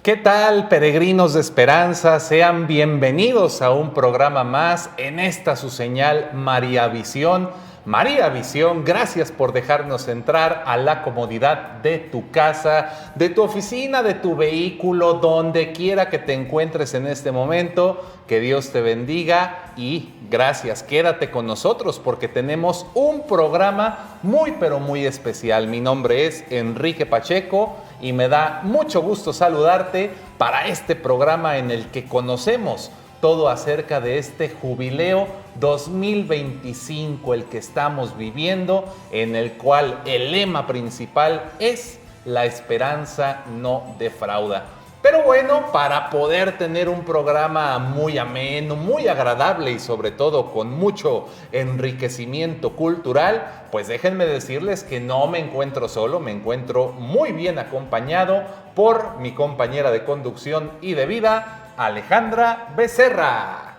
¿Qué tal, peregrinos de esperanza? Sean bienvenidos a un programa más en esta su señal María Visión. María Visión, gracias por dejarnos entrar a la comodidad de tu casa, de tu oficina, de tu vehículo, donde quiera que te encuentres en este momento. Que Dios te bendiga y gracias. Quédate con nosotros porque tenemos un programa muy pero muy especial. Mi nombre es Enrique Pacheco y me da mucho gusto saludarte para este programa en el que conocemos todo acerca de este jubileo 2025, el que estamos viviendo, en el cual el lema principal es la esperanza no defrauda. Pero bueno, para poder tener un programa muy ameno, muy agradable y sobre todo con mucho enriquecimiento cultural, pues déjenme decirles que no me encuentro solo, me encuentro muy bien acompañado por mi compañera de conducción y de vida, Alejandra Becerra.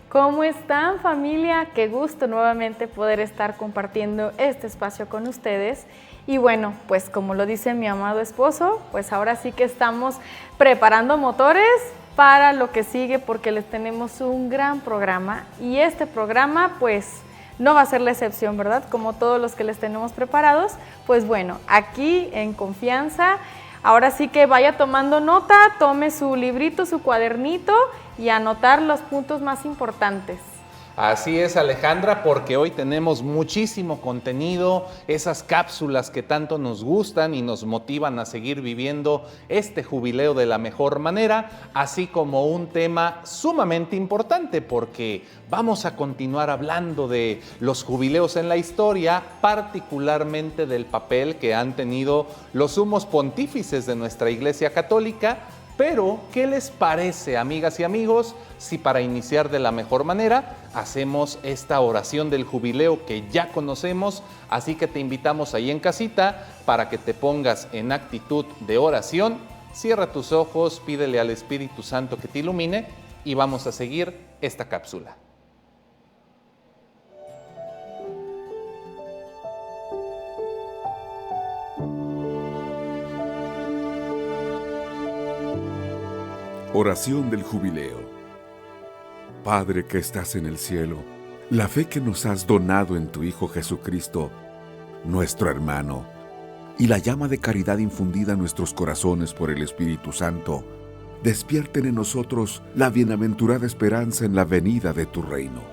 ¿Cómo están, familia? Qué gusto nuevamente poder estar compartiendo este espacio con ustedes. Y bueno, pues como lo dice mi amado esposo, pues ahora sí que estamos preparando motores para lo que sigue porque les tenemos un gran programa. Y este programa pues no va a ser la excepción, ¿verdad? Como todos los que les tenemos preparados. Pues bueno, aquí en confianza, ahora sí que vaya tomando nota, tome su librito, su cuadernito y anotar los puntos más importantes. Así es, Alejandra, porque hoy tenemos muchísimo contenido, esas cápsulas que tanto nos gustan y nos motivan a seguir viviendo este jubileo de la mejor manera, así como un tema sumamente importante porque vamos a continuar hablando de los jubileos en la historia, particularmente del papel que han tenido los sumos pontífices de nuestra Iglesia Católica. Pero, ¿qué les parece, amigas y amigos, si para iniciar de la mejor manera hacemos esta oración del jubileo que ya conocemos? Así que te invitamos ahí en casita para que te pongas en actitud de oración. Cierra tus ojos, pídele al Espíritu Santo que te ilumine y vamos a seguir esta cápsula. Oración del Jubileo. Padre que estás en el cielo, la fe que nos has donado en tu Hijo Jesucristo, nuestro hermano, y la llama de caridad infundida en nuestros corazones por el Espíritu Santo, despierten en nosotros la bienaventurada esperanza en la venida de tu reino.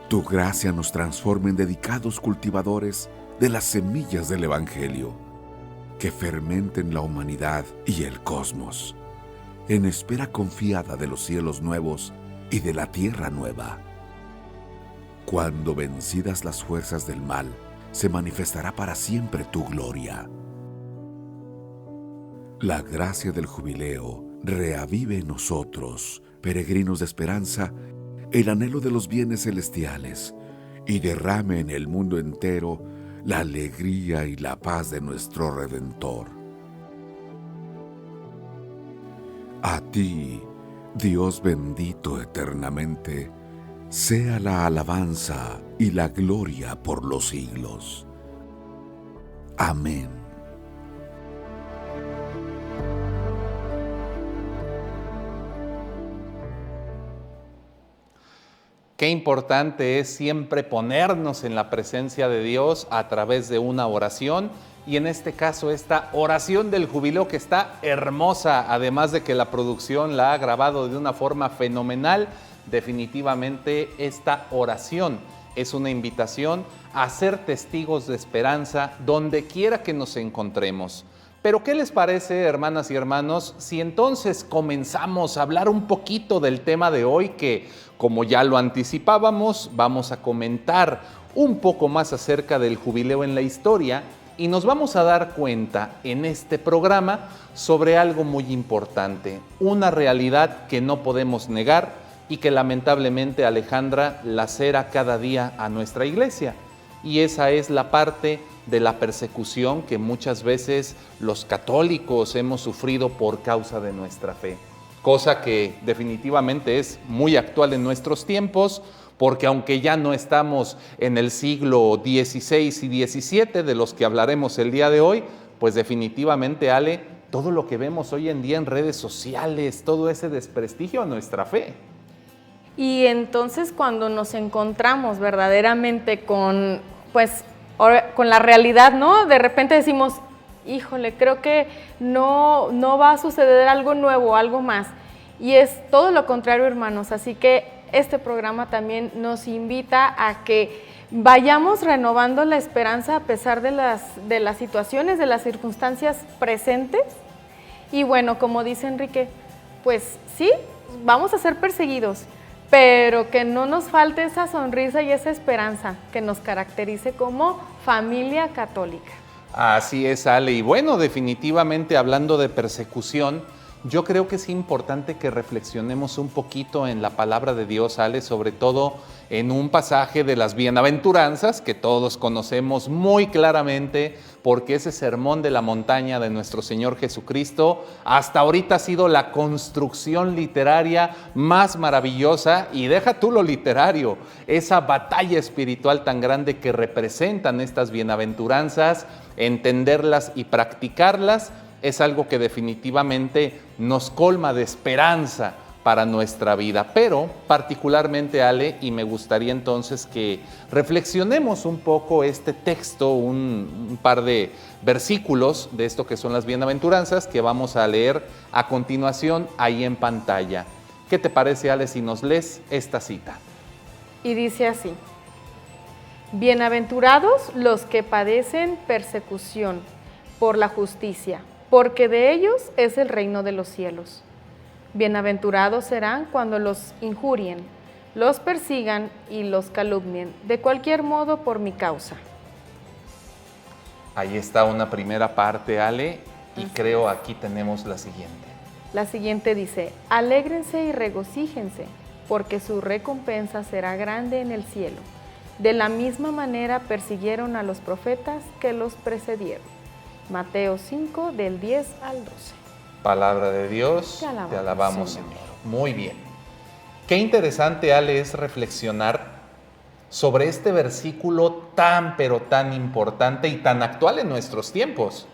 Tu gracia nos transforme en dedicados cultivadores de las semillas del Evangelio, que fermenten la humanidad y el cosmos, en espera confiada de los cielos nuevos y de la tierra nueva. Cuando vencidas las fuerzas del mal, se manifestará para siempre tu gloria. La gracia del jubileo reavive en nosotros, peregrinos de esperanza, el anhelo de los bienes celestiales y derrame en el mundo entero la alegría y la paz de nuestro Redentor. A ti, Dios bendito eternamente, sea la alabanza y la gloria por los siglos. Amén. Qué importante es siempre ponernos en la presencia de Dios a través de una oración. Y en este caso, esta oración del jubileo que está hermosa, además de que la producción la ha grabado de una forma fenomenal, definitivamente esta oración es una invitación a ser testigos de esperanza donde quiera que nos encontremos. Pero ¿qué les parece, hermanas y hermanos, si entonces comenzamos a hablar un poquito del tema de hoy que, como ya lo anticipábamos, vamos a comentar un poco más acerca del jubileo en la historia? Y nos vamos a dar cuenta en este programa sobre algo muy importante, una realidad que no podemos negar y que lamentablemente, Alejandra, lacera cada día a nuestra iglesia. Y esa es la parte de la persecución que muchas veces los católicos hemos sufrido por causa de nuestra fe. Cosa que definitivamente es muy actual en nuestros tiempos, porque aunque ya no estamos en el siglo XVI y XVII, de los que hablaremos el día de hoy, pues definitivamente, Ale, todo lo que vemos hoy en día en redes sociales, todo ese desprestigio a nuestra fe. Y entonces cuando nos encontramos verdaderamente con, pues, con la realidad, ¿no? De repente decimos, híjole, creo que no va a suceder algo nuevo, algo más. Y es todo lo contrario, hermanos. Así que este programa también nos invita a que vayamos renovando la esperanza a pesar de las situaciones, de las circunstancias presentes. Y bueno, como dice Enrique, pues sí, vamos a ser perseguidos, pero que no nos falte esa sonrisa y esa esperanza que nos caracterice como familia católica. Así es, Ale. Y bueno, definitivamente hablando de persecución, yo creo que es importante que reflexionemos un poquito en la palabra de Dios, Ale, sobre todo en un pasaje de las bienaventuranzas que todos conocemos muy claramente, porque ese sermón de la montaña de nuestro Señor Jesucristo hasta ahorita ha sido la construcción literaria más maravillosa, y deja tú lo literario, esa batalla espiritual tan grande que representan estas bienaventuranzas, entenderlas y practicarlas, es algo que definitivamente nos colma de esperanza para nuestra vida. Pero particularmente, Ale, y me gustaría entonces que reflexionemos un poco este texto, un par de versículos de esto que son las bienaventuranzas que vamos a leer a continuación ahí en pantalla. ¿Qué te parece, Ale, si nos lees esta cita? Y dice así: bienaventurados los que padecen persecución por la justicia, porque de ellos es el reino de los cielos. Bienaventurados serán cuando los injurien, los persigan y los calumnien, de cualquier modo por mi causa. Ahí está una primera parte, Ale, y creo aquí tenemos la siguiente. La siguiente dice: alégrense y regocíjense, porque su recompensa será grande en el cielo. De la misma manera persiguieron a los profetas que los precedieron. Mateo 5, del 10 al 12. Palabra de Dios, te alabamos, Señor. Muy bien. Qué interesante, Ale, es reflexionar sobre este versículo tan, pero tan importante y tan actual en nuestros tiempos.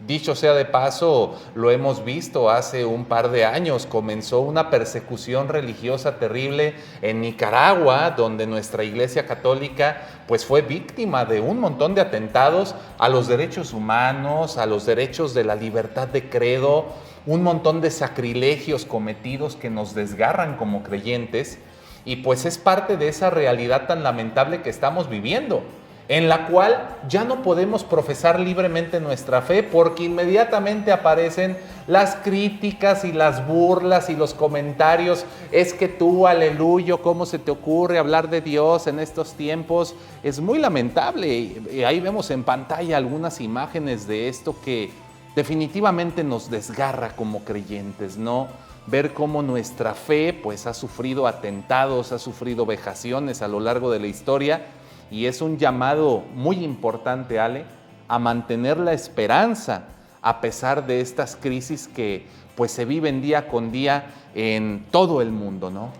Dicho sea de paso, lo hemos visto hace un par de años, comenzó una persecución religiosa terrible en Nicaragua, donde nuestra Iglesia Católica pues fue víctima de un montón de atentados a los derechos humanos, a los derechos de la libertad de credo, un montón de sacrilegios cometidos que nos desgarran como creyentes, y pues es parte de esa realidad tan lamentable que estamos viviendo, en la cual ya no podemos profesar libremente nuestra fe porque inmediatamente aparecen las críticas y las burlas y los comentarios. Es que tú, aleluya, ¿cómo se te ocurre hablar de Dios en estos tiempos? Es muy lamentable. Y ahí vemos en pantalla algunas imágenes de esto que definitivamente nos desgarra como creyentes, ¿no? Ver cómo nuestra fe pues ha sufrido atentados, ha sufrido vejaciones a lo largo de la historia. Y es un llamado muy importante, Ale, a mantener la esperanza a pesar de estas crisis que pues se viven día con día en todo el mundo, ¿no?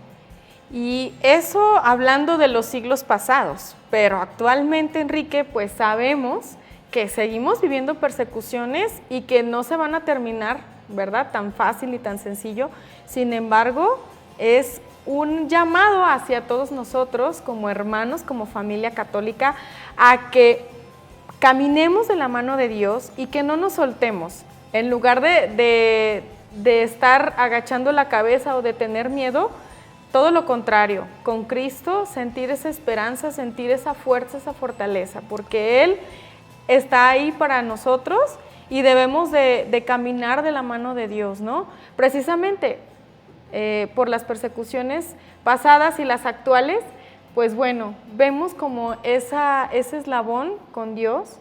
Y eso hablando de los siglos pasados, pero actualmente, Enrique, pues sabemos que seguimos viviendo persecuciones y que no se van a terminar, ¿verdad? Tan fácil y tan sencillo. Sin embargo, es un llamado hacia todos nosotros como hermanos, como familia católica, a que caminemos de la mano de Dios y que no nos soltemos. En lugar de estar agachando la cabeza o de tener miedo, todo lo contrario, con Cristo sentir esa esperanza, sentir esa fuerza, esa fortaleza, porque Él está ahí para nosotros y debemos de caminar de la mano de Dios, ¿no? Precisamente por las persecuciones pasadas y las actuales, pues bueno, vemos como ese eslabón con Dios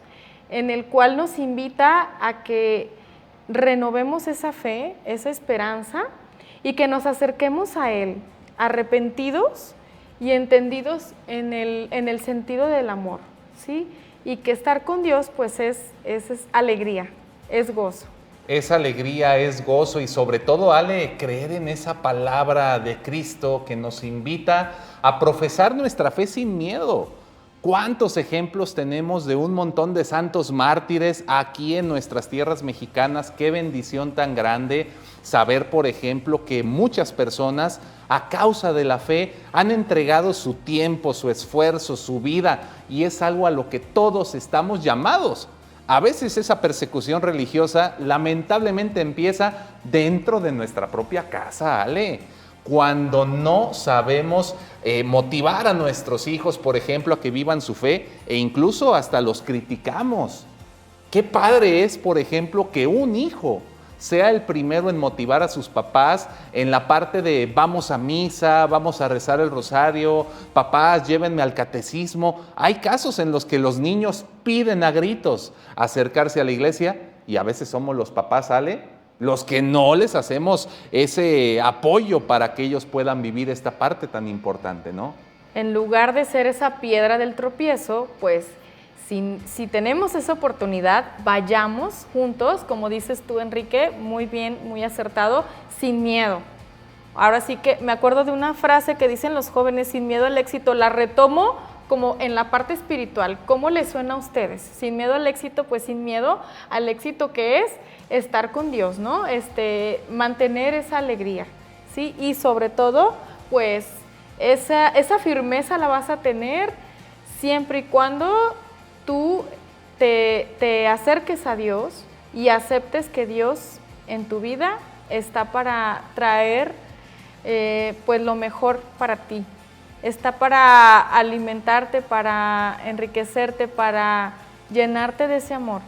en el cual nos invita a que renovemos esa fe, esa esperanza y que nos acerquemos a Él, arrepentidos y entendidos en el sentido del amor, ¿sí? Y que estar con Dios pues es alegría, es gozo. Es alegría, es gozo y sobre todo, Ale, creer en esa palabra de Cristo que nos invita a profesar nuestra fe sin miedo. ¿Cuántos ejemplos tenemos de un montón de santos mártires aquí en nuestras tierras mexicanas? Qué bendición tan grande saber, por ejemplo, que muchas personas a causa de la fe han entregado su tiempo, su esfuerzo, su vida, y es algo a lo que todos estamos llamados. A veces esa persecución religiosa lamentablemente empieza dentro de nuestra propia casa, Ale. Cuando no sabemos motivar a nuestros hijos, por ejemplo, a que vivan su fe, e incluso hasta los criticamos. Qué padre es, por ejemplo, que un hijo sea el primero en motivar a sus papás en la parte de vamos a misa, vamos a rezar el rosario, papás, llévenme al catecismo. Hay casos en los que los niños piden a gritos acercarse a la iglesia y a veces somos los papás, Ale, los que no les hacemos ese apoyo para que ellos puedan vivir esta parte tan importante, ¿no? En lugar de ser esa piedra del tropiezo, pues si tenemos esa oportunidad, vayamos juntos, como dices tú, Enrique, muy bien, muy acertado, sin miedo. Ahora sí que me acuerdo de una frase que dicen los jóvenes, sin miedo al éxito, la retomo como en la parte espiritual. ¿Cómo les suena a ustedes? Sin miedo al éxito, pues sin miedo al éxito que es estar con Dios, ¿no? Mantener esa alegría, ¿sí? Y sobre todo, pues esa firmeza la vas a tener siempre y cuando tú te acerques a Dios y aceptes que Dios en tu vida está para traer pues lo mejor para ti. Está para alimentarte, para enriquecerte, para llenarte de ese amor.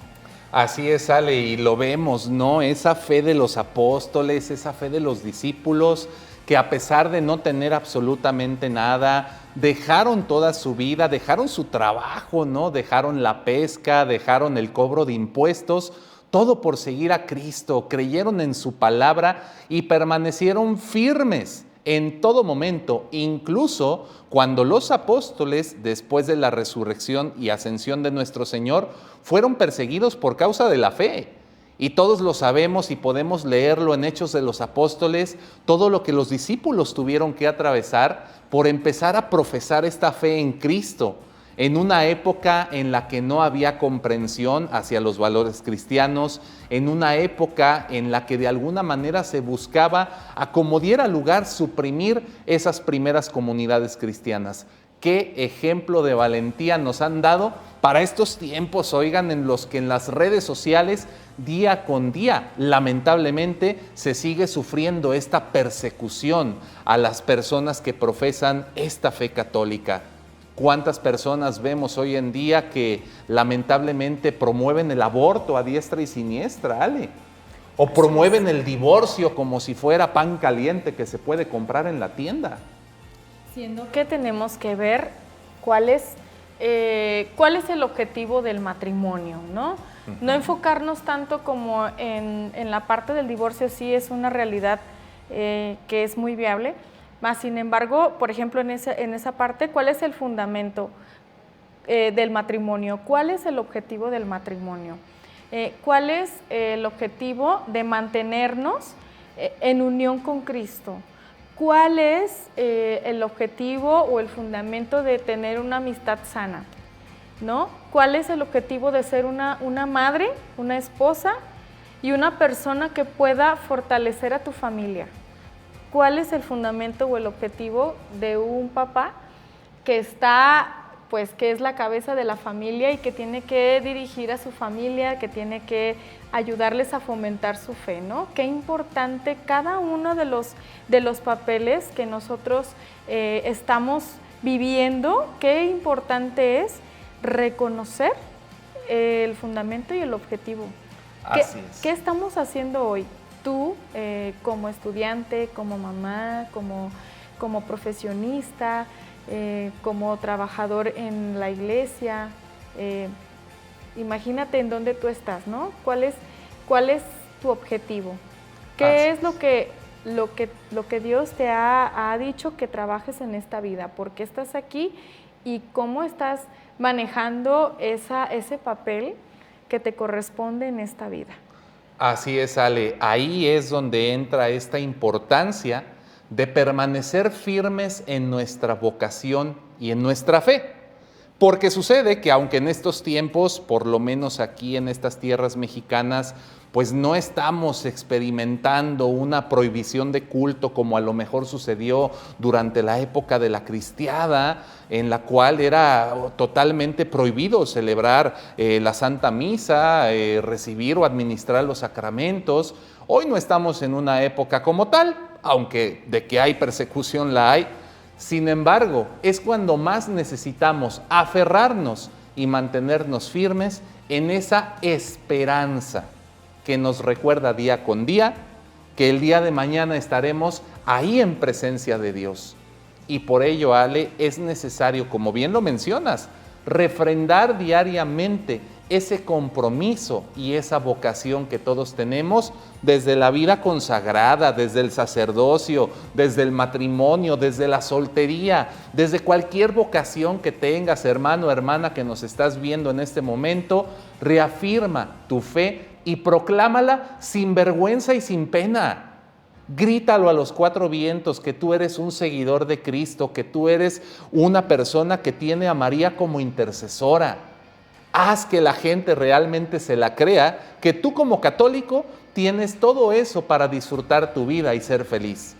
Así es, Ale, y lo vemos, ¿no? Esa fe de los apóstoles, esa fe de los discípulos, que a pesar de no tener absolutamente nada, dejaron toda su vida, dejaron su trabajo, ¿no? Dejaron la pesca, dejaron el cobro de impuestos, todo por seguir a Cristo, creyeron en su palabra y permanecieron firmes en todo momento, incluso cuando los apóstoles, después de la resurrección y ascensión de nuestro Señor, fueron perseguidos por causa de la fe. Y todos lo sabemos y podemos leerlo en Hechos de los Apóstoles, todo lo que los discípulos tuvieron que atravesar por empezar a profesar esta fe en Cristo, en una época en la que no había comprensión hacia los valores cristianos, en una época en la que de alguna manera se buscaba, a como diera lugar, suprimir esas primeras comunidades cristianas. Qué ejemplo de valentía nos han dado para estos tiempos, oigan, en los que en las redes sociales, día con día, lamentablemente, se sigue sufriendo esta persecución a las personas que profesan esta fe católica. ¿Cuántas personas vemos hoy en día que lamentablemente promueven el aborto a diestra y siniestra, Ale? O promueven el divorcio como si fuera pan caliente que se puede comprar en la tienda. Siendo que tenemos que ver cuál es el objetivo del matrimonio, ¿no? No enfocarnos tanto como en la parte del divorcio, sí es una realidad que es muy viable. Más sin embargo, por ejemplo, en esa parte, ¿cuál es el fundamento del matrimonio? ¿Cuál es el objetivo del matrimonio? ¿Cuál es el objetivo de mantenernos en unión con Cristo? ¿Cuál es el objetivo o el fundamento de tener una amistad sana? ¿No? ¿Cuál es el objetivo de ser una madre, una esposa y una persona que pueda fortalecer a tu familia? ¿Cuál es el fundamento o el objetivo de un papá que que es la cabeza de la familia y que tiene que dirigir a su familia, que tiene que ayudarles a fomentar su fe, ¿no? Qué importante cada uno de los papeles que nosotros estamos viviendo, qué importante es reconocer el fundamento y el objetivo. ¿Qué estamos haciendo hoy? Tú, como estudiante, como mamá, como profesionista, como trabajador en la iglesia, imagínate en dónde tú estás, ¿no? ¿Cuál es tu objetivo? ¿Qué es lo que Dios te ha dicho que trabajes en esta vida? ¿Por qué estás aquí? ¿Y cómo estás manejando ese papel que te corresponde en esta vida? Así es, Ale. Ahí es donde entra esta importancia de permanecer firmes en nuestra vocación y en nuestra fe. Porque sucede que aunque en estos tiempos, por lo menos aquí en estas tierras mexicanas, pues no estamos experimentando una prohibición de culto como a lo mejor sucedió durante la época de la cristiada, en la cual era totalmente prohibido celebrar la Santa Misa, recibir o administrar los sacramentos. Hoy no estamos en una época como tal, aunque de que hay persecución la hay. Sin embargo, es cuando más necesitamos aferrarnos y mantenernos firmes en esa esperanza que nos recuerda día con día que el día de mañana estaremos ahí en presencia de Dios. Y por ello, Ale, es necesario, como bien lo mencionas, refrendar diariamente ese compromiso y esa vocación que todos tenemos desde la vida consagrada, desde el sacerdocio, desde el matrimonio, desde la soltería, desde cualquier vocación que tengas, hermano, hermana, que nos estás viendo en este momento. Reafirma tu fe y proclámala sin vergüenza y sin pena. Grítalo a los cuatro vientos que tú eres un seguidor de Cristo, que tú eres una persona que tiene a María como intercesora. Haz que la gente realmente se la crea, que tú como católico tienes todo eso para disfrutar tu vida y ser feliz.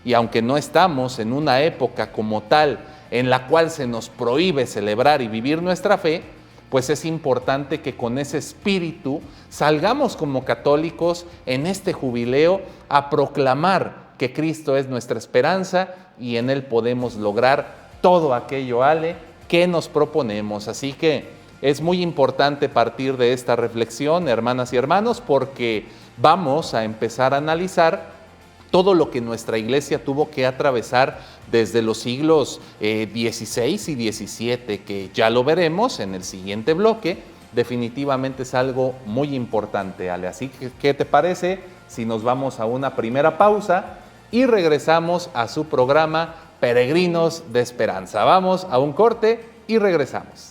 Y aunque no estamos en una época como tal en la cual se nos prohíbe celebrar y vivir nuestra fe, pues es importante que con ese espíritu salgamos como católicos en este jubileo a proclamar que Cristo es nuestra esperanza y en Él podemos lograr todo aquello, Ale, que nos proponemos. Así que es muy importante partir de esta reflexión, hermanas y hermanos, porque vamos a empezar a analizar todo lo que nuestra iglesia tuvo que atravesar desde los siglos XVI y XVII, que ya lo veremos en el siguiente bloque. Definitivamente es algo muy importante, Ale. Así que, ¿qué te parece si nos vamos a una primera pausa y regresamos a su programa Peregrinos de Esperanza? Vamos a un corte y regresamos.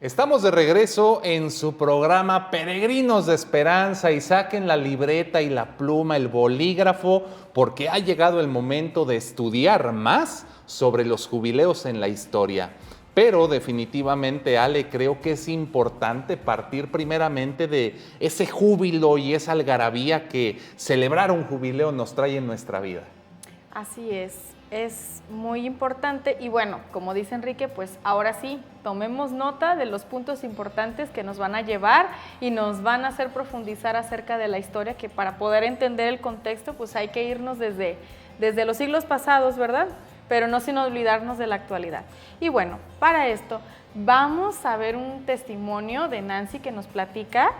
Estamos de regreso en su programa Peregrinos de Esperanza y saquen la libreta y la pluma, el bolígrafo, porque ha llegado el momento de estudiar más sobre los jubileos en la historia. Pero definitivamente, Ale, creo que es importante partir primeramente de ese júbilo y esa algarabía que celebrar un jubileo nos trae en nuestra vida. Así es muy importante y bueno, como dice Enrique, pues ahora sí, tomemos nota de los puntos importantes que nos van a llevar y nos van a hacer profundizar acerca de la historia, que para poder entender el contexto, pues hay que irnos desde los siglos pasados, ¿verdad? Pero no sin olvidarnos de la actualidad. Y bueno, para esto vamos a ver un testimonio de Nancy que nos platica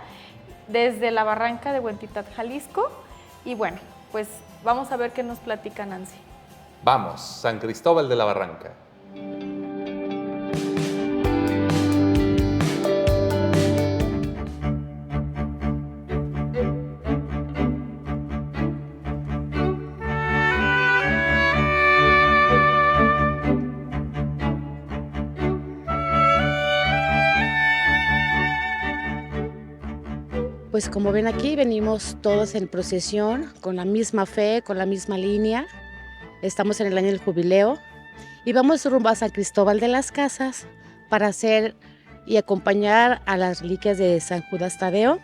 desde la barranca de Huentitlán, Jalisco. Y bueno, pues vamos a ver qué nos platica Nancy. Vamos, San Cristóbal de la Barranca. Pues como ven aquí, venimos todos en procesión, con la misma fe, con la misma línea. Estamos en el año del jubileo y vamos rumbo a San Cristóbal de las Casas para hacer y acompañar a las reliquias de San Judas Tadeo,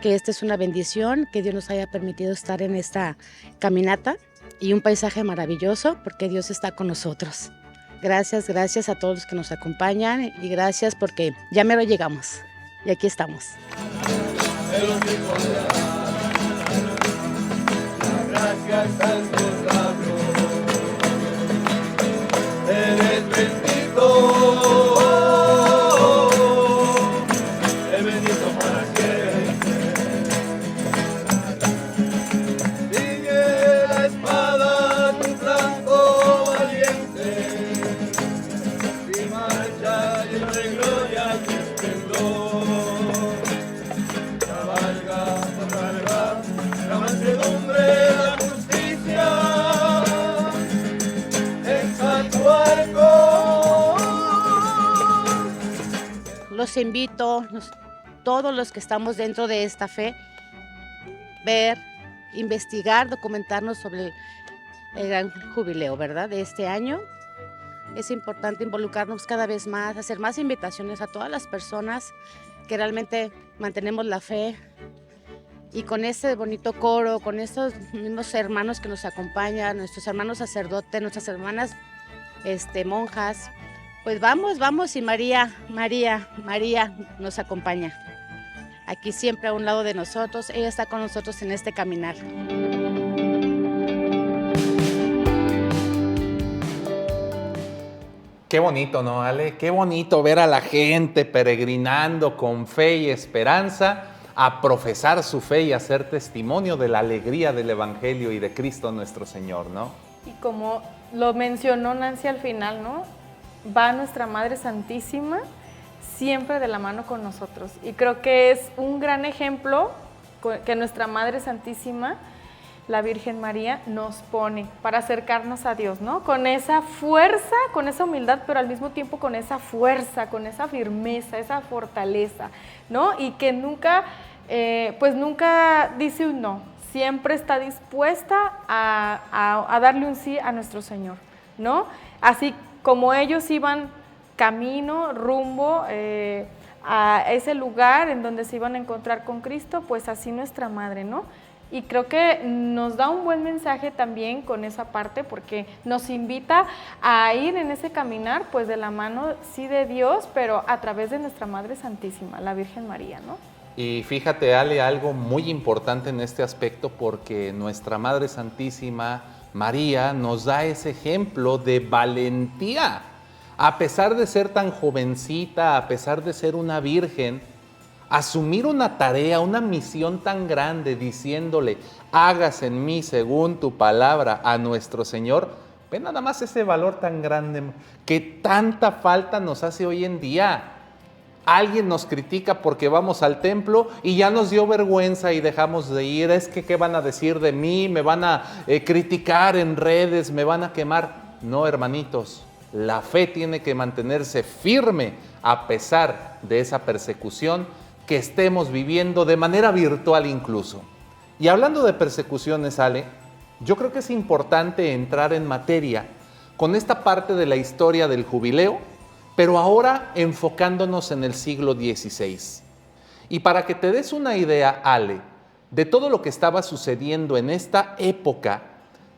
que esta es una bendición que Dios nos haya permitido estar en esta caminata y un paisaje maravilloso porque Dios está con nosotros. Gracias a todos los que nos acompañan y gracias porque ya mero llegamos y aquí estamos. Gracias a tus labios, eres bendito, eres bendito para siempre. Sigue la espada tu flanco valiente, y marcha lleno de gloria y esplendor. Cabalga por la verdad, la mansedumbre. Los invito, todos los que estamos dentro de esta fe, ver investigar, documentarnos sobre el gran jubileo, ¿verdad? De este año. Es importante involucrarnos cada vez más, hacer más invitaciones a todas las personas que realmente mantenemos la fe, y con este bonito coro, con estos mismos hermanos que nos acompañan, nuestros hermanos sacerdotes, nuestras hermanas monjas, pues vamos y María nos acompaña. Aquí siempre a un lado de nosotros, ella está con nosotros en este caminar. Qué bonito, ¿no, Ale? Qué bonito ver a la gente peregrinando con fe y esperanza a profesar su fe y hacer testimonio de la alegría del Evangelio y de Cristo nuestro Señor, ¿no? Y como lo mencionó Nancy al final, ¿no? Va nuestra Madre Santísima siempre de la mano con nosotros. Y creo que es un gran ejemplo que nuestra Madre Santísima, la Virgen María, nos pone para acercarnos a Dios, ¿no? Con esa fuerza, con esa humildad, pero al mismo tiempo con esa fuerza, con esa firmeza, esa fortaleza, ¿no? Y que nunca dice un no, siempre está dispuesta a darle un sí a nuestro Señor, ¿no? Así como ellos iban camino, rumbo a ese lugar en donde se iban a encontrar con Cristo, pues así nuestra Madre, ¿no? Y creo que nos da un buen mensaje también con esa parte, porque nos invita a ir en ese caminar, pues de la mano, sí, de Dios, pero a través de nuestra Madre Santísima, la Virgen María, ¿no? Y fíjate, Ale, algo muy importante en este aspecto, porque nuestra Madre Santísima, María, nos da ese ejemplo de valentía. A pesar de ser tan jovencita, a pesar de ser una virgen, asumir una tarea, una misión tan grande, diciéndole, hágase en mí según tu palabra a nuestro Señor, ve nada más ese valor tan grande que tanta falta nos hace hoy en día. Alguien nos critica porque vamos al templo y ya nos dio vergüenza y dejamos de ir. Es que, ¿qué van a decir de mí? Me van a criticar en redes, me van a quemar. No, hermanitos, la fe tiene que mantenerse firme a pesar de esa persecución que estemos viviendo de manera virtual incluso. Y hablando de persecuciones, Ale, yo creo que es importante entrar en materia con esta parte de la historia del jubileo, pero ahora enfocándonos en el siglo XVI. Y para que te des una idea, Ale, de todo lo que estaba sucediendo en esta época,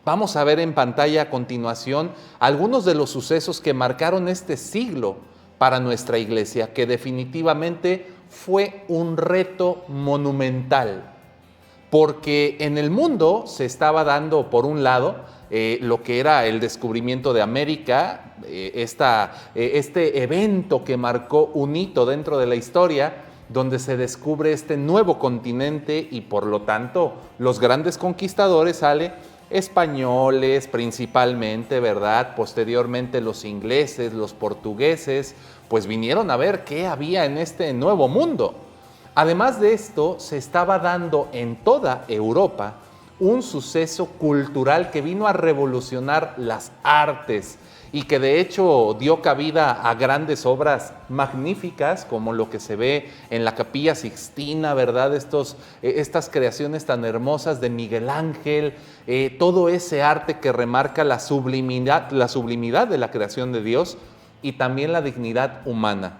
vamos a ver en pantalla a continuación algunos de los sucesos que marcaron este siglo para nuestra iglesia, que definitivamente fue un reto monumental, porque en el mundo se estaba dando, por un lado, lo que era el descubrimiento de América, este evento que marcó un hito dentro de la historia, donde se descubre este nuevo continente y por lo tanto los grandes conquistadores, Ale, españoles principalmente, ¿verdad? Posteriormente los ingleses, los portugueses, pues vinieron a ver qué había en este nuevo mundo. Además de esto, se estaba dando en toda Europa un suceso cultural que vino a revolucionar las artes y que de hecho dio cabida a grandes obras magníficas como lo que se ve en la Capilla Sixtina, ¿verdad? Estas creaciones tan hermosas de Miguel Ángel, todo ese arte que remarca la sublimidad de la creación de Dios y también la dignidad humana.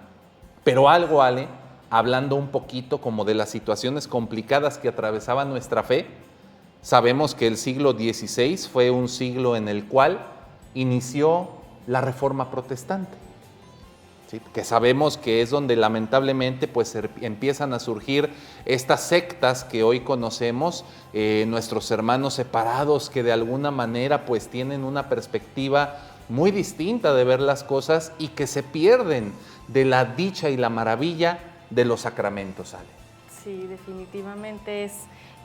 Pero algo, Ale, hablando un poquito como de las situaciones complicadas que atravesaba nuestra fe, sabemos que el siglo XVI fue un siglo en el cual inició la Reforma Protestante, ¿sí? Que sabemos que es donde lamentablemente pues empiezan a surgir estas sectas que hoy conocemos, nuestros hermanos separados que de alguna manera pues tienen una perspectiva muy distinta de ver las cosas y que se pierden de la dicha y la maravilla de los sacramentos, Ale. Sí, definitivamente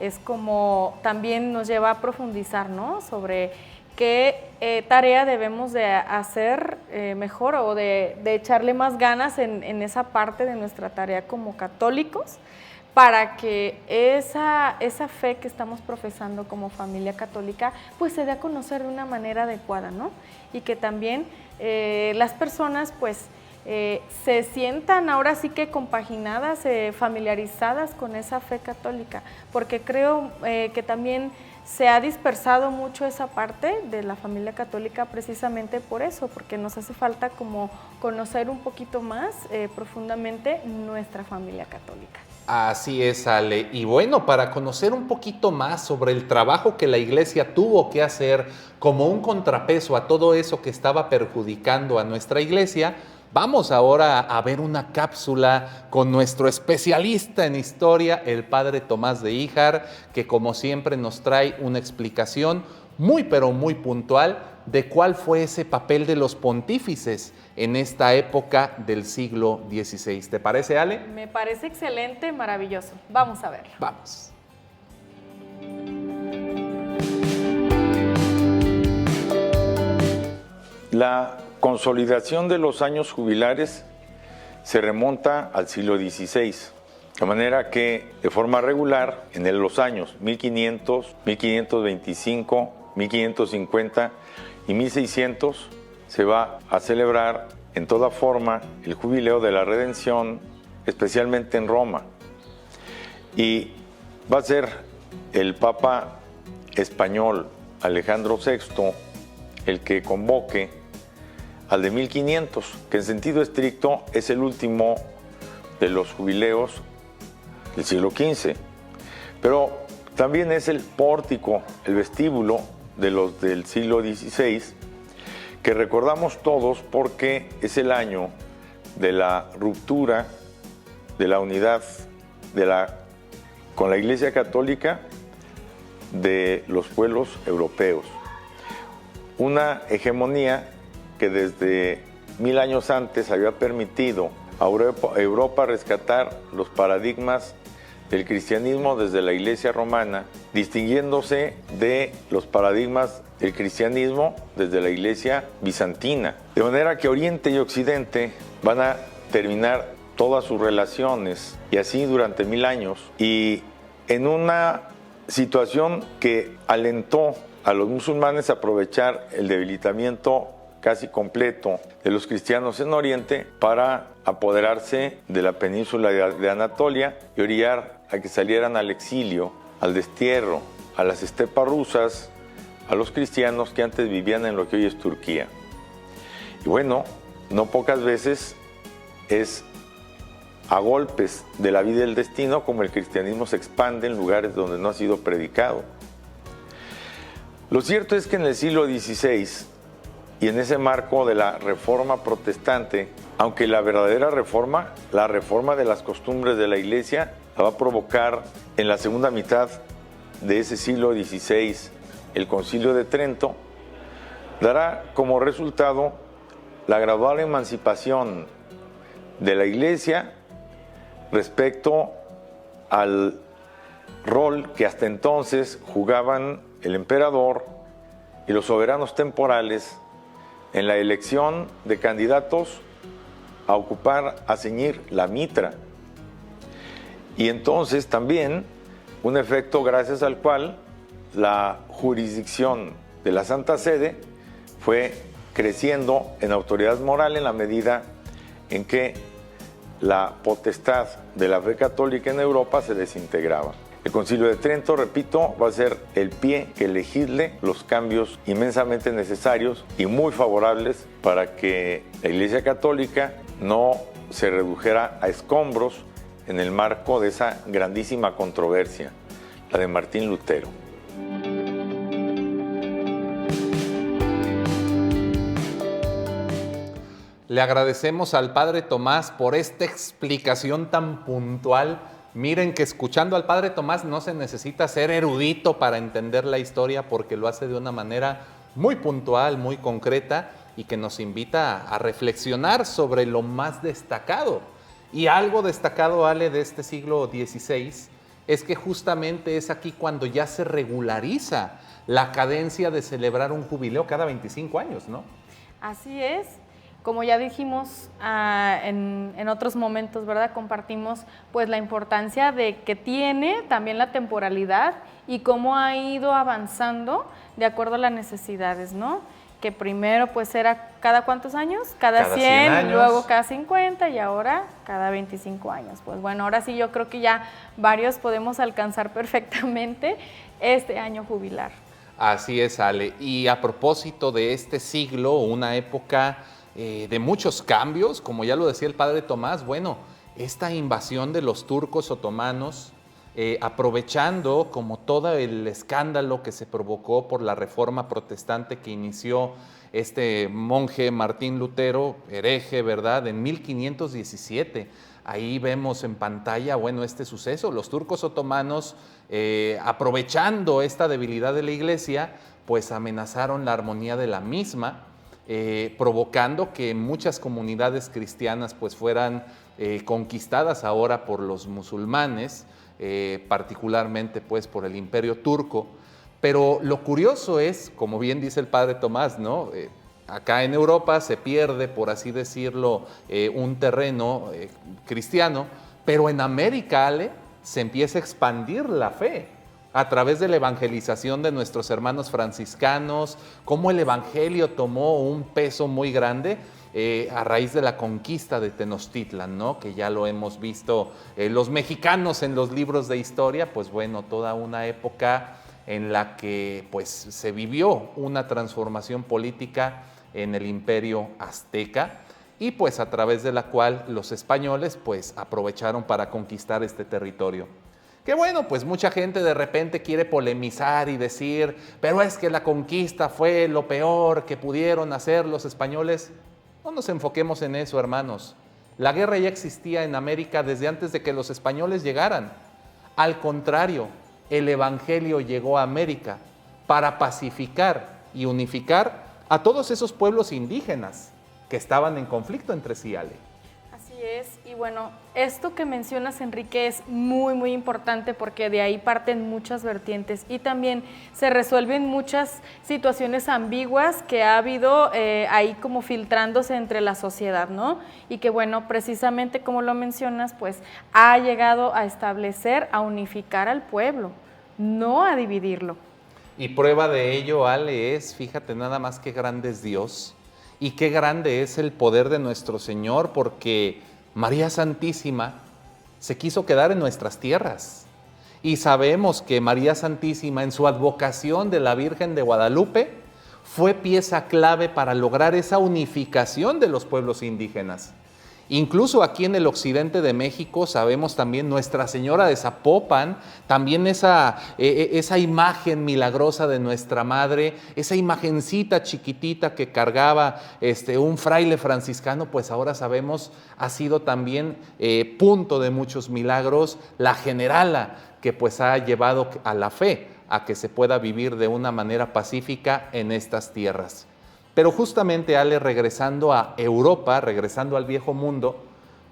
es como también nos lleva a profundizar, ¿no? Sobre qué tarea debemos de hacer mejor o de echarle más ganas en esa parte de nuestra tarea como católicos para que esa fe que estamos profesando como familia católica pues se dé a conocer de una manera adecuada, ¿no? Y que también las personas pues se sientan ahora sí que compaginadas, familiarizadas con esa fe católica, porque creo que también se ha dispersado mucho esa parte de la familia católica precisamente por eso, porque nos hace falta como conocer un poquito más profundamente nuestra familia católica. Así es, Ale. Y bueno, para conocer un poquito más sobre el trabajo que la Iglesia tuvo que hacer como un contrapeso a todo eso que estaba perjudicando a nuestra Iglesia, vamos ahora a ver una cápsula con nuestro especialista en historia, el Padre Tomás de Híjar, que como siempre nos trae una explicación muy pero muy puntual de cuál fue ese papel de los pontífices en esta época del siglo XVI. ¿Te parece, Ale? Me parece excelente, maravilloso. Vamos a verlo. Vamos. La consolidación de los años jubilares se remonta al siglo XVI, de manera que de forma regular en los años 1500, 1525, 1550 y 1600 se va a celebrar en toda forma el jubileo de la Redención, especialmente en Roma. Y va a ser el Papa español Alejandro VI el que convoque al de 1500, que en sentido estricto es el último de los jubileos del siglo XV, pero también es el pórtico, el vestíbulo de los del siglo XVI, que recordamos todos porque es el año de la ruptura de la unidad con la Iglesia Católica de los pueblos europeos. Una hegemonía que desde 1000 años antes había permitido a Europa rescatar los paradigmas del cristianismo desde la Iglesia romana, distinguiéndose de los paradigmas del cristianismo desde la Iglesia bizantina. De manera que Oriente y Occidente van a terminar todas sus relaciones, y así durante 1000 años, y en una situación que alentó a los musulmanes a aprovechar el debilitamiento casi completo de los cristianos en Oriente para apoderarse de la península de Anatolia y orillar a que salieran al exilio, al destierro, a las estepas rusas, a los cristianos que antes vivían en lo que hoy es Turquía. Y bueno, no pocas veces es a golpes de la vida y del destino como el cristianismo se expande en lugares donde no ha sido predicado. Lo cierto es que en el siglo XVI y en ese marco de la reforma protestante, aunque la verdadera reforma, la reforma de las costumbres de la Iglesia, la va a provocar en la segunda mitad de ese siglo XVI el Concilio de Trento, dará como resultado la gradual emancipación de la Iglesia respecto al rol que hasta entonces jugaban el emperador y los soberanos temporales en la elección de candidatos a ocupar, a ceñir la mitra. Y entonces también un efecto gracias al cual la jurisdicción de la Santa Sede fue creciendo en autoridad moral en la medida en que la potestad de la fe católica en Europa se desintegraba. El Concilio de Trento, repito, va a ser el pie que legisle los cambios inmensamente necesarios y muy favorables para que la Iglesia Católica no se redujera a escombros en el marco de esa grandísima controversia, la de Martín Lutero. Le agradecemos al Padre Tomás por esta explicación tan puntual. Miren que escuchando al Padre Tomás no se necesita ser erudito para entender la historia, porque lo hace de una manera muy puntual, muy concreta, y que nos invita a reflexionar sobre lo más destacado. Y algo destacado, Ale, de este siglo XVI es que justamente es aquí cuando ya se regulariza la cadencia de celebrar un jubileo cada 25 años, ¿no? Así es. Como ya dijimos en otros momentos, ¿verdad? Compartimos pues la importancia de que tiene también la temporalidad y cómo ha ido avanzando de acuerdo a las necesidades, ¿no? que primero pues era cada cuántos años, cada 100 años. Y luego cada 50 y ahora cada 25 años. Pues bueno, ahora sí yo creo que ya varios podemos alcanzar perfectamente este año jubilar. Así es, Ale. Y a propósito de este siglo, una época de muchos cambios, como ya lo decía el padre Tomás, bueno, esta invasión de los turcos otomanos, aprovechando como todo el escándalo que se provocó por la reforma protestante que inició este monje Martín Lutero, hereje, ¿verdad?, en 1517. Ahí vemos en pantalla, bueno, este suceso. Los turcos otomanos, aprovechando esta debilidad de la iglesia, pues amenazaron la armonía de la misma, provocando que muchas comunidades cristianas pues fueran conquistadas ahora por los musulmanes, particularmente pues por el Imperio Turco. Pero lo curioso es, como bien dice el padre Tomás, ¿no? Acá en Europa se pierde, por así decirlo, un terreno cristiano, pero en América, Ale, se empieza a expandir la fe a través de la evangelización de nuestros hermanos franciscanos, cómo el evangelio tomó un peso muy grande a raíz de la conquista de Tenochtitlan, ¿no? Que ya lo hemos visto los mexicanos en los libros de historia, pues bueno, toda una época en la que pues se vivió una transformación política en el imperio azteca y pues a través de la cual los españoles pues aprovecharon para conquistar este territorio. Que bueno, pues mucha gente de repente quiere polemizar y decir, pero es que la conquista fue lo peor que pudieron hacer los españoles. No nos enfoquemos en eso, hermanos. La guerra ya existía en América desde antes de que los españoles llegaran. Al contrario, el evangelio llegó a América para pacificar y unificar a todos esos pueblos indígenas que estaban en conflicto entre sí, Ale. Así es, y bueno, esto que mencionas, Enrique, es muy, muy importante porque de ahí parten muchas vertientes y también se resuelven muchas situaciones ambiguas que ha habido ahí como filtrándose entre la sociedad, ¿no? Y que bueno, precisamente como lo mencionas, pues ha llegado a establecer, a unificar al pueblo, no a dividirlo. Y prueba de ello, Ale, es, fíjate nada más qué grande es Dios y qué grande es el poder de nuestro Señor, porque María Santísima se quiso quedar en nuestras tierras. Y sabemos que María Santísima, en su advocación de la Virgen de Guadalupe, fue pieza clave para lograr esa unificación de los pueblos indígenas. Incluso aquí en el occidente de México sabemos también Nuestra Señora de Zapopan, también esa imagen milagrosa de nuestra Madre, esa imagencita chiquitita que cargaba un fraile franciscano, pues ahora sabemos ha sido también punto de muchos milagros, la generala que pues ha llevado a la fe, a que se pueda vivir de una manera pacífica en estas tierras. Pero justamente, Ale, regresando a Europa, regresando al viejo mundo,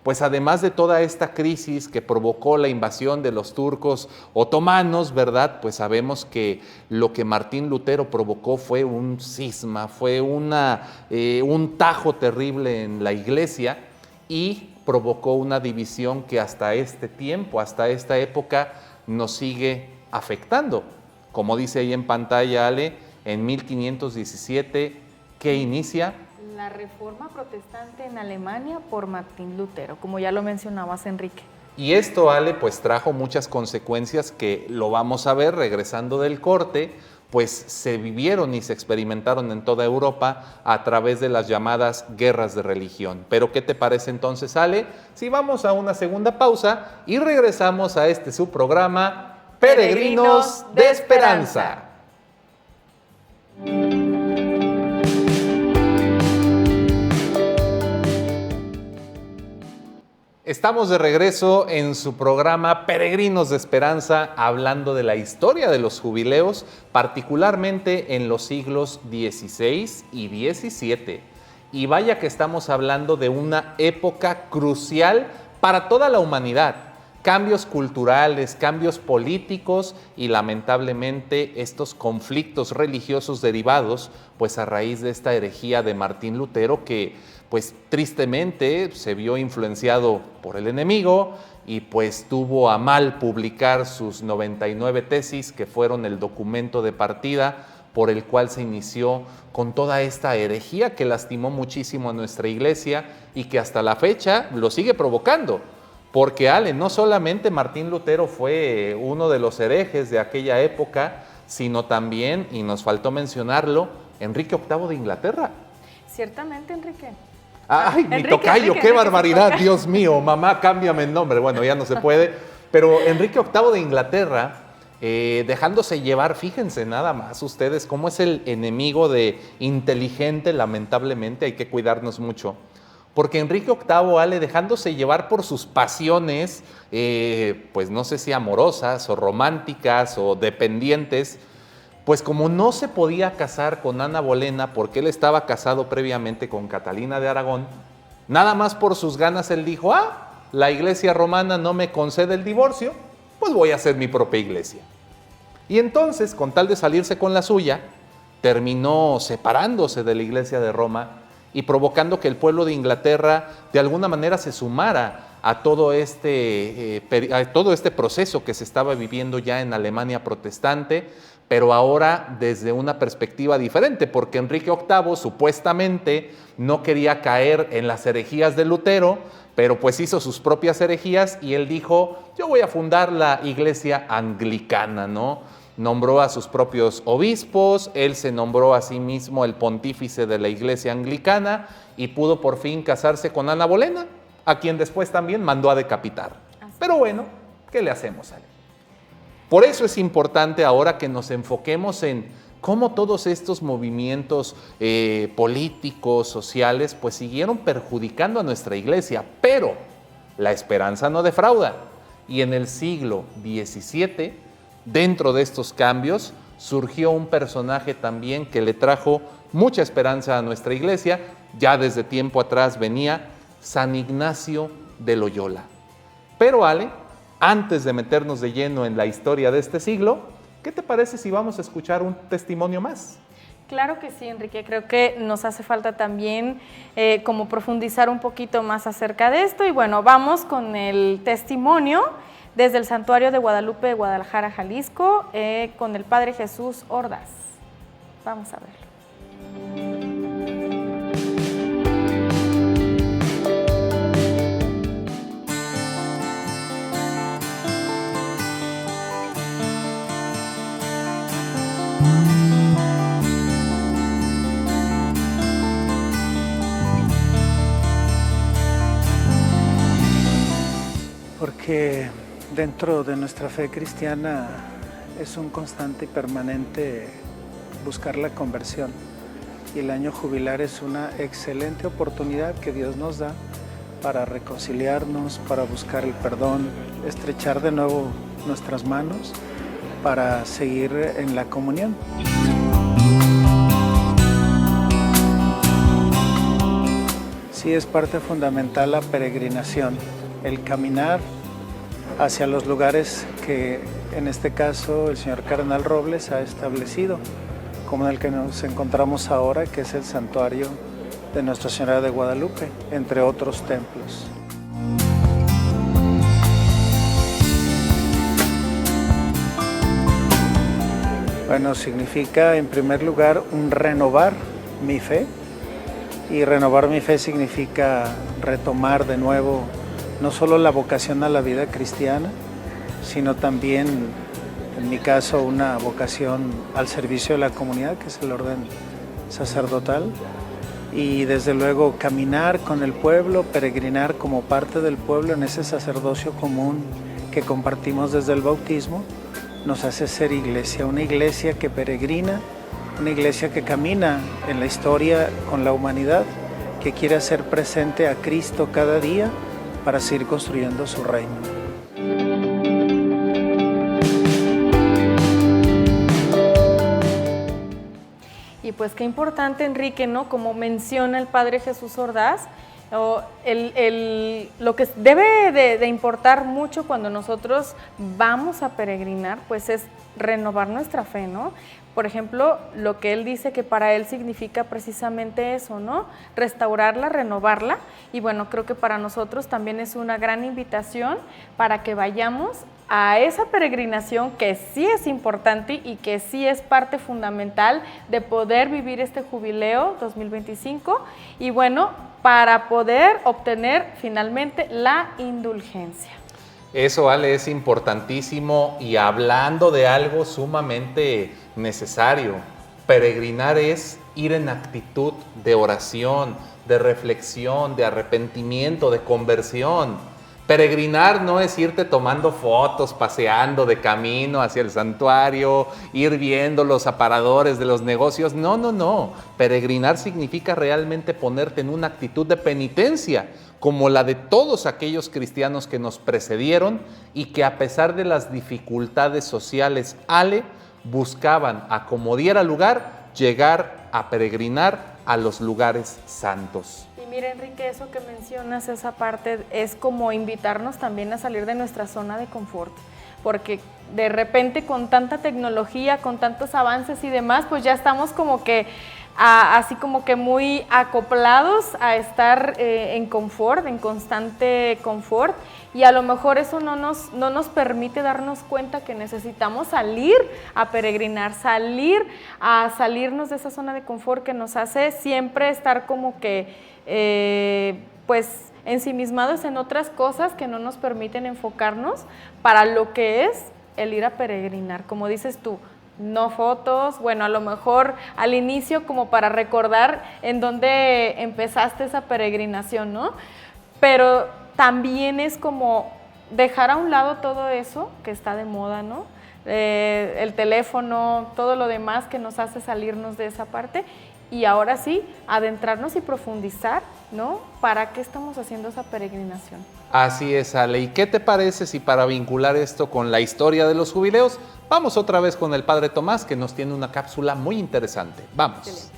pues además de toda esta crisis que provocó la invasión de los turcos otomanos, ¿verdad? Pues sabemos que lo que Martín Lutero provocó fue un cisma, fue un tajo terrible en la iglesia y provocó una división que hasta este tiempo, hasta esta época, nos sigue afectando. Como dice ahí en pantalla, Ale, en 1517, que inicia la Reforma Protestante en Alemania por Martín Lutero, como ya lo mencionabas, Enrique. Y esto, Ale, pues trajo muchas consecuencias que lo vamos a ver regresando del corte, pues se vivieron y se experimentaron en toda Europa a través de las llamadas guerras de religión. Pero ¿qué te parece entonces, Ale? Si vamos a una segunda pausa y regresamos a su programa Peregrinos de Esperanza. Estamos de regreso en su programa Peregrinos de Esperanza, hablando de la historia de los jubileos, particularmente en los siglos XVI y XVII. Y vaya que estamos hablando de una época crucial para toda la humanidad. Cambios culturales, cambios políticos y lamentablemente estos conflictos religiosos derivados, pues a raíz de esta herejía de Martín Lutero que pues tristemente se vio influenciado por el enemigo y pues tuvo a mal publicar sus 99 tesis que fueron el documento de partida por el cual se inició con toda esta herejía que lastimó muchísimo a nuestra iglesia y que hasta la fecha lo sigue provocando. Porque, Ale, no solamente Martín Lutero fue uno de los herejes de aquella época, sino también, y nos faltó mencionarlo, Enrique VIII de Inglaterra. Ciertamente, Enrique. ¡Ay, mi Enrique, tocayo! Enrique, ¡Qué Enrique, barbaridad! toca. Dios mío, mamá, cámbiame el nombre. Bueno, ya no se puede. Pero Enrique VIII de Inglaterra, dejándose llevar, fíjense nada más ustedes cómo es el enemigo de inteligente, lamentablemente, hay que cuidarnos mucho. Porque Enrique VIII, Ale, dejándose llevar por sus pasiones, pues no sé si amorosas o románticas o dependientes, pues como no se podía casar con Ana Bolena porque él estaba casado previamente con Catalina de Aragón, nada más por sus ganas él dijo, la iglesia romana no me concede el divorcio, pues voy a hacer mi propia iglesia. Y entonces, con tal de salirse con la suya, terminó separándose de la iglesia de Roma y provocando que el pueblo de Inglaterra de alguna manera se sumara a todo este proceso que se estaba viviendo ya en Alemania protestante, pero ahora desde una perspectiva diferente, porque Enrique VIII supuestamente no quería caer en las herejías de Lutero, pero pues hizo sus propias herejías y él dijo, yo voy a fundar la iglesia anglicana, ¿no? Nombró a sus propios obispos, él se nombró a sí mismo el pontífice de la iglesia anglicana y pudo por fin casarse con Ana Bolena, a quien después también mandó a decapitar. Pero bueno, ¿qué le hacemos, Ale? Por eso es importante ahora que nos enfoquemos en cómo todos estos movimientos políticos, sociales, pues siguieron perjudicando a nuestra iglesia, pero la esperanza no defrauda. Y en el siglo XVII, dentro de estos cambios, surgió un personaje también que le trajo mucha esperanza a nuestra iglesia. Ya desde tiempo atrás venía San Ignacio de Loyola. Pero, Ale, antes de meternos de lleno en la historia de este siglo, ¿qué te parece si vamos a escuchar un testimonio más? Claro que sí, Enrique. Creo que nos hace falta también como profundizar un poquito más acerca de esto. Y bueno, vamos con el testimonio desde el Santuario de Guadalupe de Guadalajara, Jalisco, con el Padre Jesús Ordaz. Vamos a verlo. Porque dentro de nuestra fe cristiana es un constante y permanente buscar la conversión. Y el año jubilar es una excelente oportunidad que Dios nos da para reconciliarnos, para buscar el perdón, estrechar de nuevo nuestras manos para seguir en la comunión. Sí, es parte fundamental la peregrinación, el caminar hacia los lugares que en este caso el señor Cardenal Robles ha establecido, como el que nos encontramos ahora, que es el santuario de Nuestra Señora de Guadalupe, entre otros templos. Bueno, significa en primer lugar un renovar mi fe, y renovar mi fe significa retomar de nuevo no solo la vocación a la vida cristiana, sino también, en mi caso, una vocación al servicio de la comunidad, que es el orden sacerdotal, y desde luego caminar con el pueblo, peregrinar como parte del pueblo en ese sacerdocio común que compartimos desde el bautismo, nos hace ser iglesia, una iglesia que peregrina, una iglesia que camina en la historia con la humanidad, que quiere hacer presente a Cristo cada día para seguir construyendo su reino. Y pues qué importante, Enrique, ¿no? Como menciona el Padre Jesús Ordaz, lo que debe de importar mucho cuando nosotros vamos a peregrinar, pues es renovar nuestra fe, ¿no? Por ejemplo, lo que él dice que para él significa precisamente eso, ¿no? Restaurarla, renovarla. Y bueno, creo que para nosotros también es una gran invitación para que vayamos a esa peregrinación que sí es importante y que sí es parte fundamental de poder vivir este jubileo 2025 y bueno, para poder obtener finalmente la indulgencia. Eso, Ale, es importantísimo y hablando de algo sumamente necesario. Peregrinar es ir en actitud de oración, de reflexión, de arrepentimiento, de conversión. Peregrinar no es irte tomando fotos, paseando de camino hacia el santuario, ir viendo los aparadores de los negocios. No, no, no. Peregrinar significa realmente ponerte en una actitud de penitencia, como la de todos aquellos cristianos que nos precedieron y que a pesar de las dificultades sociales, Ale, buscaban, a como diera lugar, llegar a peregrinar a los lugares santos. Y mira, Enrique, eso que mencionas, esa parte es como invitarnos también a salir de nuestra zona de confort, porque de repente con tanta tecnología, con tantos avances y demás, pues ya estamos como que así como que muy acoplados a estar en confort, en constante confort, y a lo mejor eso no nos permite darnos cuenta que necesitamos salir a peregrinar, salirnos de esa zona de confort que nos hace siempre estar como que pues ensimismados en otras cosas que no nos permiten enfocarnos para lo que es el ir a peregrinar, como dices tú. No fotos, bueno, a lo mejor al inicio como para recordar en dónde empezaste esa peregrinación, ¿no? Pero también es como dejar a un lado todo eso que está de moda, ¿no? El teléfono, todo lo demás que nos hace salirnos de esa parte y ahora sí, adentrarnos y profundizar, ¿no? ¿Para qué estamos haciendo esa peregrinación? Así es, Ale. ¿Y qué te parece si para vincular esto con la historia de los jubileos, vamos otra vez con el Padre Tomás, que nos tiene una cápsula muy interesante? Vamos. Excelente.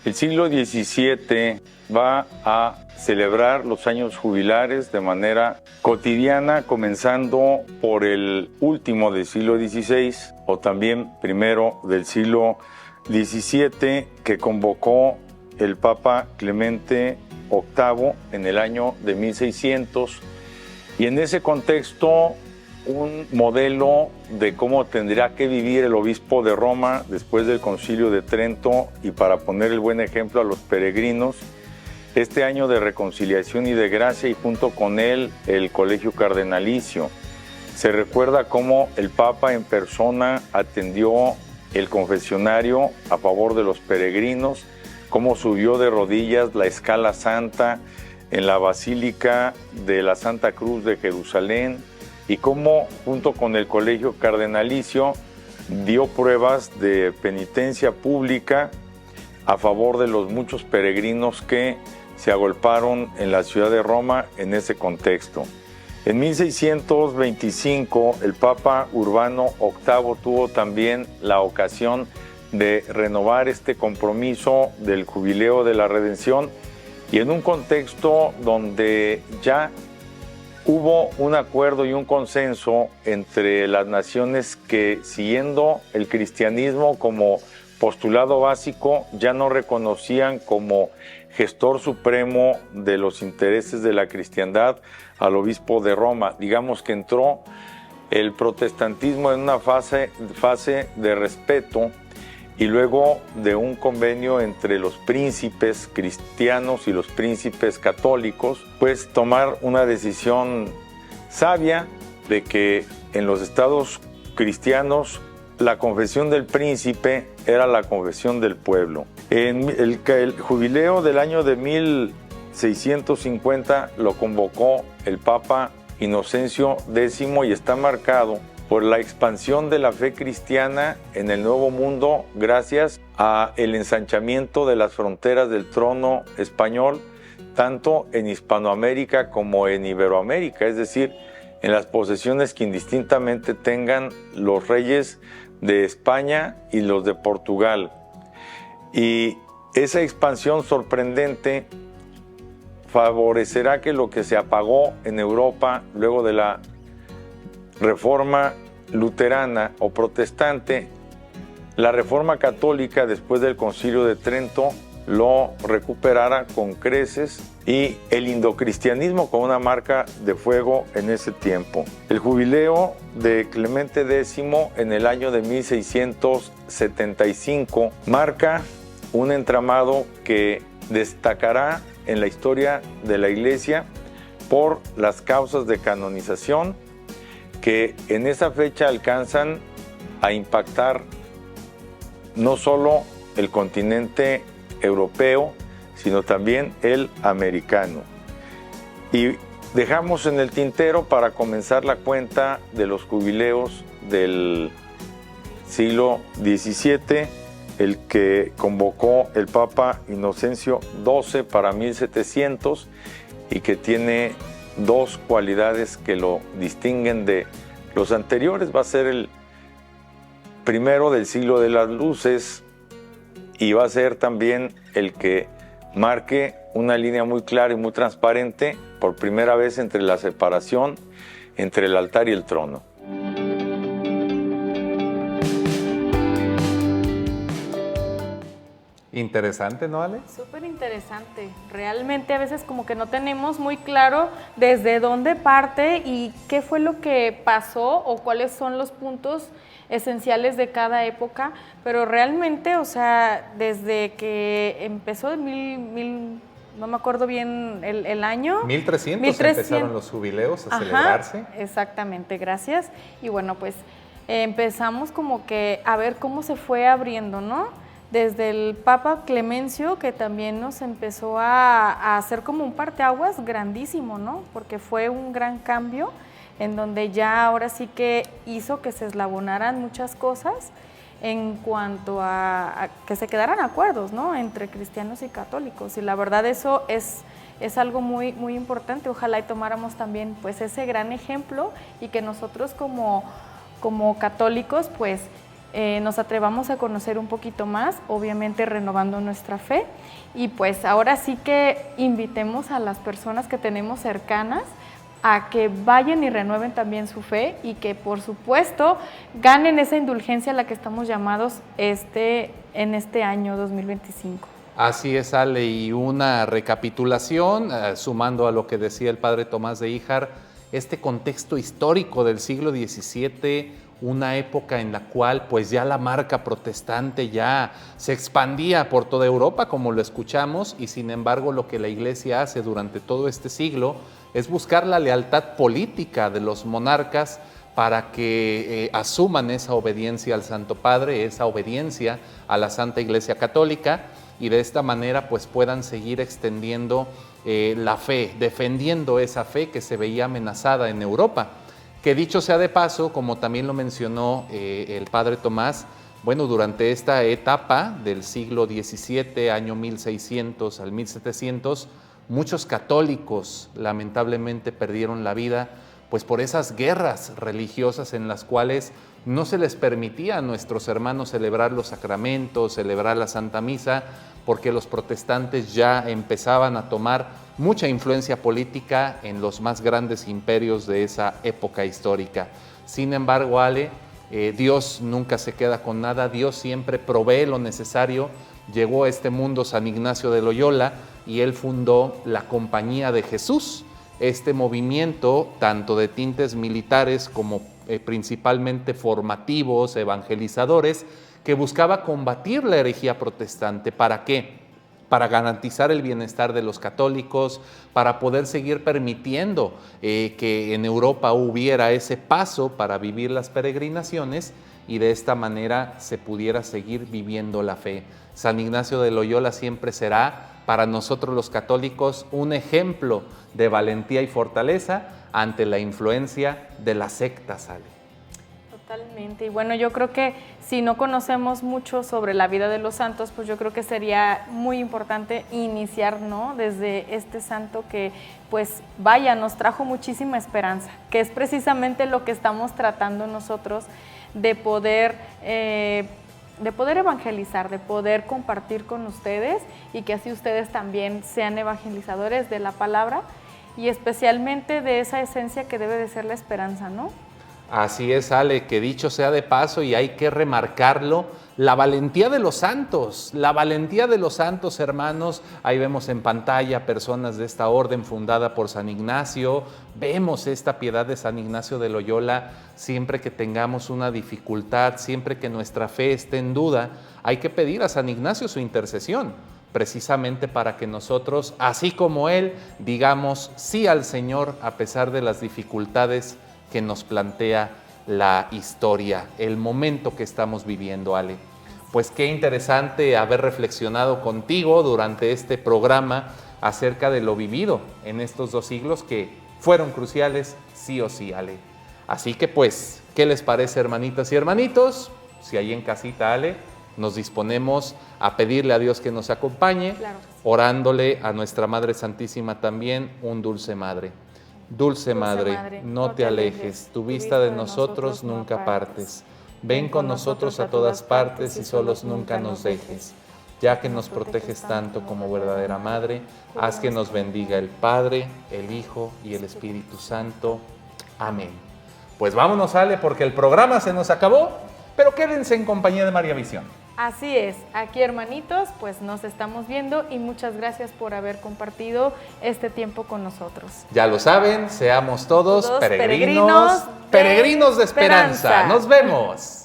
El siglo XVII va a celebrar los años jubilares de manera cotidiana, comenzando por el último del siglo XVI o también primero del siglo XVII, que convocó el Papa Clemente VIII en el año de 1600, y en ese contexto un modelo de cómo tendría que vivir el obispo de Roma después del Concilio de Trento, y para poner el buen ejemplo a los peregrinos, este año de reconciliación y de gracia, y junto con él el Colegio Cardenalicio. Se recuerda cómo el Papa en persona atendió el confesionario a favor de los peregrinos, cómo subió de rodillas la escala santa en la Basílica de la Santa Cruz de Jerusalén, y cómo junto con el Colegio Cardenalicio dio pruebas de penitencia pública a favor de los muchos peregrinos que se agolparon en la ciudad de Roma en ese contexto. En 1625 el Papa Urbano VIII tuvo también la ocasión de renovar este compromiso del Jubileo de la Redención, y en un contexto donde ya hubo un acuerdo y un consenso entre las naciones que, siguiendo el cristianismo como postulado básico, ya no reconocían como gestor supremo de los intereses de la cristiandad al obispo de Roma. Digamos que entró el protestantismo en una fase de respeto, y luego de un convenio entre los príncipes cristianos y los príncipes católicos, pues tomar una decisión sabia de que en los estados cristianos la confesión del príncipe era la confesión del pueblo. En el jubileo del año de 1650 lo convocó el Papa Inocencio X, y está marcado por la expansión de la fe cristiana en el Nuevo Mundo gracias a el ensanchamiento de las fronteras del trono español, tanto en Hispanoamérica como en Iberoamérica, es decir, en las posesiones que indistintamente tengan los reyes de España y los de Portugal. Y esa expansión sorprendente favorecerá que lo que se apagó en Europa luego de la reforma luterana o protestante, la reforma católica después del Concilio de Trento lo recuperara con creces, y el indocristianismo con una marca de fuego en ese tiempo. El jubileo de Clemente X en el año de 1675 marca un entramado que destacará en la historia de la Iglesia por las causas de canonización que en esa fecha alcanzan a impactar no solo el continente europeo, sino también el americano. Y dejamos en el tintero para comenzar la cuenta de los jubileos del siglo XVII, el que convocó el Papa Inocencio XII para 1700 y que tiene dos cualidades que lo distinguen de los anteriores. Va a ser el primero del siglo de las luces y va a ser también el que marque una línea muy clara y muy transparente por primera vez entre la separación entre el altar y el trono. Interesante, ¿no, Ale? Súper interesante. Realmente a veces como que no tenemos muy claro desde dónde parte y qué fue lo que pasó o cuáles son los puntos esenciales de cada época, pero realmente, o sea, desde que empezó no me acuerdo bien el año. 1300 empezaron los jubileos a celebrarse. Exactamente, gracias. Y bueno, pues empezamos como que a ver cómo se fue abriendo, ¿no? Desde el Papa Clemencio, que también nos empezó a hacer como un parteaguas grandísimo, ¿no? Porque fue un gran cambio en donde ya ahora sí que hizo que se eslabonaran muchas cosas en cuanto a que se quedaran acuerdos, ¿no? Entre cristianos y católicos. Y la verdad eso es algo muy, muy importante. Ojalá y tomáramos también pues ese gran ejemplo y que nosotros como católicos pues nos atrevamos a conocer un poquito más, obviamente renovando nuestra fe. Y pues ahora sí que invitemos a las personas que tenemos cercanas a que vayan y renueven también su fe y que por supuesto ganen esa indulgencia a la que estamos llamados en este año 2025. Así es, Ale, y una recapitulación, sumando a lo que decía el padre Tomás de Híjar, este contexto histórico del siglo XVII, una época en la cual pues ya la marca protestante ya se expandía por toda Europa, como lo escuchamos, y sin embargo lo que la Iglesia hace durante todo este siglo es buscar la lealtad política de los monarcas para que asuman esa obediencia al Santo Padre, esa obediencia a la Santa Iglesia Católica, y de esta manera pues puedan seguir extendiendo la fe, defendiendo esa fe que se veía amenazada en Europa. Que dicho sea de paso, como también lo mencionó el padre Tomás, bueno, durante esta etapa del siglo XVII, año 1600 al 1700, muchos católicos lamentablemente perdieron la vida pues por esas guerras religiosas en las cuales no se les permitía a nuestros hermanos celebrar los sacramentos, celebrar la Santa Misa, porque los protestantes ya empezaban a tomar mucha influencia política en los más grandes imperios de esa época histórica. Sin embargo, Ale, Dios nunca se queda con nada, Dios siempre provee lo necesario. Llegó a este mundo San Ignacio de Loyola y él fundó la Compañía de Jesús, este movimiento tanto de tintes militares como principalmente formativos, evangelizadores, que buscaba combatir la herejía protestante. ¿Para qué? Para garantizar el bienestar de los católicos, para poder seguir permitiendo que en Europa hubiera ese paso para vivir las peregrinaciones y de esta manera se pudiera seguir viviendo la fe. San Ignacio de Loyola siempre será para nosotros los católicos un ejemplo de valentía y fortaleza ante la influencia de las sectas, Ale. Totalmente. Y bueno, yo creo que si no conocemos mucho sobre la vida de los santos, pues yo creo que sería muy importante iniciar, ¿no? Desde este santo que, pues vaya, nos trajo muchísima esperanza, que es precisamente lo que estamos tratando nosotros de poder evangelizar, de poder compartir con ustedes y que así ustedes también sean evangelizadores de la palabra y especialmente de esa esencia que debe de ser la esperanza, ¿no? Así es, Ale, que dicho sea de paso y hay que remarcarlo, la valentía de los santos, hermanos. Ahí vemos en pantalla personas de esta orden fundada por San Ignacio. Vemos esta piedad de San Ignacio de Loyola. Siempre que tengamos una dificultad, siempre que nuestra fe esté en duda, hay que pedir a San Ignacio su intercesión, precisamente para que nosotros, así como él, digamos sí al Señor a pesar de las dificultades que nos plantea la historia, el momento que estamos viviendo, Ale. Pues qué interesante haber reflexionado contigo durante este programa acerca de lo vivido en estos 2 siglos que fueron cruciales sí o sí, Ale. Así que pues, ¿qué les parece, hermanitas y hermanitos? Si ahí en casita, Ale, nos disponemos a pedirle a Dios que nos acompañe, Claro. orándole a nuestra Madre Santísima también un dulce Madre. Dulce Madre, no te alejes, tu vista de nosotros nunca apartes. Ven con nosotros a todas partes y solos nunca nos dejes. Ya que nos proteges tanto como verdadera Madre, haz que nos bendiga el Padre, el Hijo y el Espíritu Santo. Amén. Pues vámonos, Ale, porque el programa se nos acabó, pero quédense en compañía de María Visión. Así es, aquí hermanitos, pues nos estamos viendo y muchas gracias por haber compartido este tiempo con nosotros. Ya lo saben, seamos todos Todos peregrinos de esperanza. esperanza. Nos vemos.